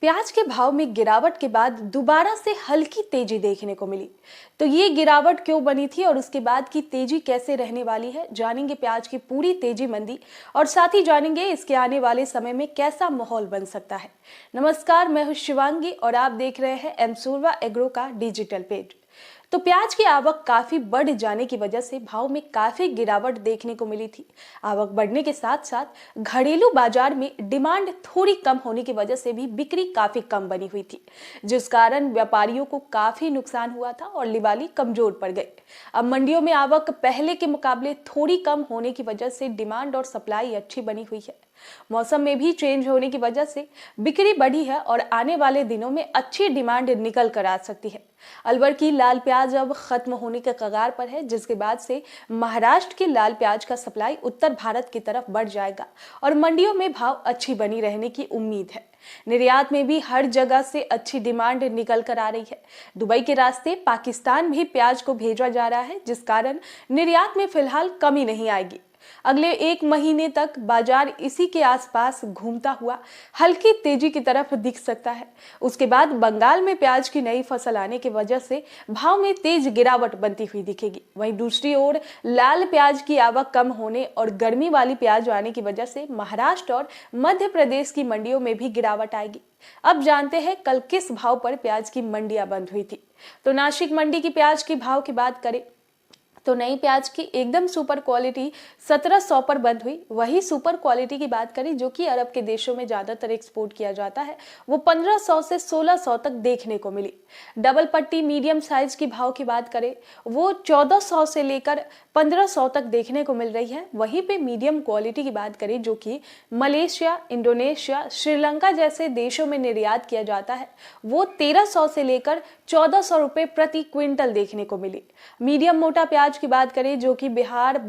प्याज के भाव में गिरावट के बाद दोबारा से हल्की तेजी देखने को मिली। तो ये गिरावट क्यों बनी थी और उसके बाद की तेजी कैसे रहने वाली है, जानेंगे प्याज की पूरी तेजी मंदी और साथ ही जानेंगे इसके आने वाले समय में कैसा माहौल बन सकता है। नमस्कार, मैं हूं शिवांगी और आप देख रहे हैं एमसूर्वा एग्रो का डिजिटल पेज। तो प्याज की आवक काफी बढ़ जाने की वजह से भाव में काफी गिरावट देखने को मिली थी। आवक बढ़ने के साथ साथ घरेलू बाजार में डिमांड थोड़ी कम होने की वजह से भी बिक्री काफी कम बनी हुई थी, जिस कारण व्यापारियों को काफी नुकसान हुआ था और लिवाली कमजोर पड़ गई। अब मंडियों में आवक पहले के मुकाबले थोड़ी कम होने की वजह से डिमांड और सप्लाई अच्छी बनी हुई है। मौसम में भी चेंज होने की वजह से बिक्री बढ़ी है और आने वाले दिनों में अच्छी डिमांड निकल कर आ सकती है। अलवर की लाल प्याज अब खत्म होने के कगार पर है, जिसके बाद से महाराष्ट्र की लाल प्याज का सप्लाई उत्तर भारत की तरफ बढ़ जाएगा और मंडियों में भाव अच्छी बनी रहने की उम्मीद है। निर्यात में भी हर जगह से अच्छी डिमांड निकल कर आ रही है। दुबई के रास्ते पाकिस्तान भी प्याज को भेजा जा रहा है, जिस कारण निर्यात में फिलहाल कमी नहीं आएगी। अगले एक महीने तक बाजार इसी के आसपास घूमता हुआ हल्की तेजी की तरफ दिख सकता है। उसके बाद बंगाल में प्याज की नई फसल आने की वजह से भाव में तेज गिरावट बनती हुई दिखेगी। वहीं दूसरी ओर लाल प्याज की आवक कम होने और गर्मी वाली प्याज आने की वजह से महाराष्ट्र और मध्य प्रदेश की मंडियों में भी गिरावट आएगी। अब जानते हैं कल किस भाव पर प्याज की मंडियां बंद हुई थी। तो नासिक मंडी की प्याज के भाव की बात करें तो नई प्याज की एकदम सुपर क्वालिटी 1700 पर बंद हुई। वही सुपर क्वालिटी की बात करें जो कि अरब के देशों में ज्यादातर एक्सपोर्ट किया जाता है, वो 1500 से 1600 तक देखने को मिली। डबल पट्टी मीडियम साइज की भाव की बात करें वो 1400 से लेकर 1500 तक देखने को मिल रही है। वहीं पे मीडियम क्वालिटी की बात करें जो कि मलेशिया, इंडोनेशिया, श्रीलंका जैसे देशों में निर्यात किया जाता है, वो 1300 से लेकर 1400 रुपए प्रति क्विंटल देखने को मिली। मीडियम मोटा प्याज की बात करें जो कि बिहार,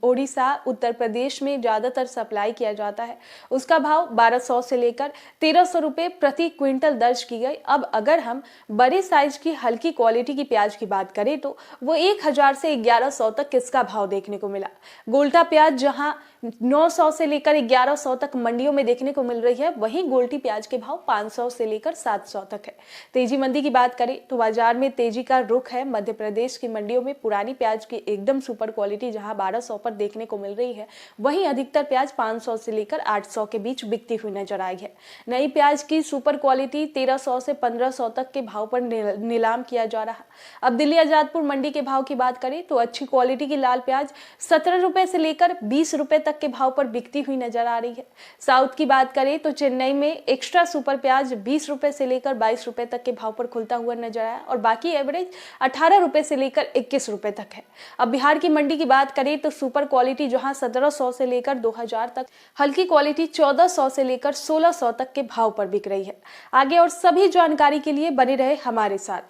ओडिशा, उत्तर प्रदेश में ज्यादातर सप्लाई किया जाता है, उसका भाव 1200 से लेकर 1300 रुपए प्रति क्विंटल दर्ज की गई। अब अगर हम बड़े साइज की हल्की क्वालिटी की प्याज की बात करें तो वो 1000 से 1100 तक इसका भाव देखने को मिला। गोल्टा प्याज जहां 900 से लेकर 1100 तक मंडियों में देखने को मिल रही है, वहीं गोल्टी प्याज के भाव 500 से लेकर 700 तक है। तेजी मंदी की बात करें तो बाजार में तेजी का रुख है। मध्य प्रदेश की मंडियों में पुरानी प्याज की एकदम सुपर क्वालिटी जहां 1200 पर देखने को मिल रही है, वहीं अधिकतर प्याज 500 से लेकर 800 के बीच बिकती हुई नजर आई है। नई प्याज की सुपर क्वालिटी 1300 से 1500 तक के भाव पर नीलाम किया जा रहा है। अब दिल्ली आजादपुर मंडी के भाव की बात करें तो अच्छी क्वालिटी की लाल प्याज 17 रुपए से लेकर 20 रुपए तक के भाव पर बिकती हुई नजर आ रही है। साउथ की बात करें तो चेन्नई में एक्स्ट्रा सुपर प्याज 20 रुपए से लेकर 22 रुपए तक के भाव पर खुलता हुआ नजर आया और बाकी एवरेज 18 रुपए से लेकर 21 रुपए तक है। अब बिहार की मंडी की बात करें तो सुपर क्वालिटी जहां 1700 से लेकर 2000 तक, हल्की क्वालिटी 1400 से लेकर 1600 तक के भाव पर बिक रही है। आगे और सभी जानकारी के लिए बने रहे हमारे साथ।